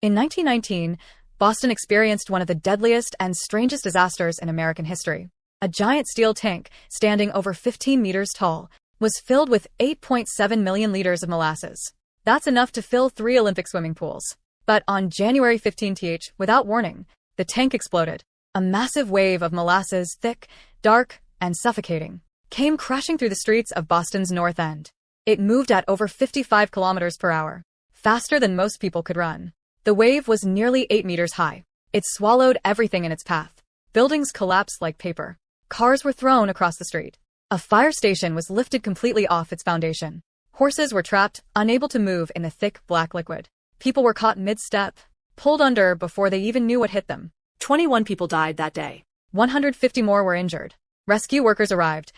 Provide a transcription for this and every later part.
In 1919, Boston experienced one of the deadliest and strangest disasters in American history. A giant steel tank, standing over 15 meters tall, was filled with 8.7 million liters of molasses. That's enough to fill 3 Olympic swimming pools. But on January 15th, without warning, the tank exploded. A massive wave of molasses, thick, dark, and suffocating, came crashing through the streets of Boston's North End. It moved at over 55 kilometers per hour, faster than most people could run. The wave was nearly 8 meters high. It swallowed everything in its path. Buildings collapsed like paper. Cars were thrown across the street. A fire station was lifted completely off its foundation. Horses were trapped, unable to move in the thick, black liquid. People were caught mid-step, pulled under before they even knew what hit them. 21 people died that day. 150 more were injured. Rescue workers arrived,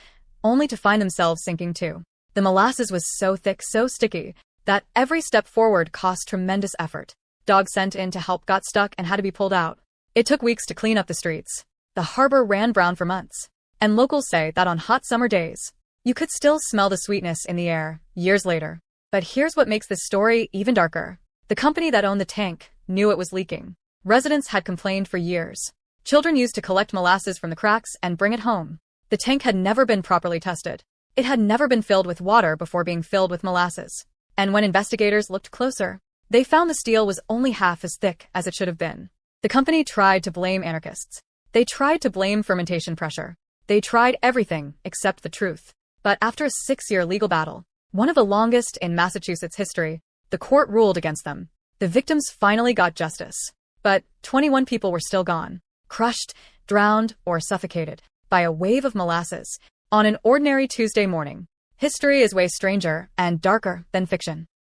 only to find themselves sinking too. The molasses was so thick, so sticky, that every step forward cost tremendous effort. Dogs sent in to help got stuck and had to be pulled out. It took weeks to clean up the streets. The harbor ran brown for months. And locals say that on hot summer days, you could still smell the sweetness in the air, years later. But here's what makes this story even darker. The company that owned the tank knew it was leaking. Residents had complained for years. Children used to collect molasses from the cracks and bring it home. The tank had never been properly tested. It had never been filled with water before being filled with molasses. And when investigators looked closer, they found the steel was only half as thick as it should have been. The company tried to blame anarchists. They tried to blame fermentation pressure. They tried everything except the truth. But after a 6-year legal battle, one of the longest in Massachusetts history, the court ruled against them. The victims finally got justice. But 21 people were still gone, crushed, drowned, or suffocated by a wave of molasses on an ordinary Tuesday morning. History is way stranger and darker than fiction.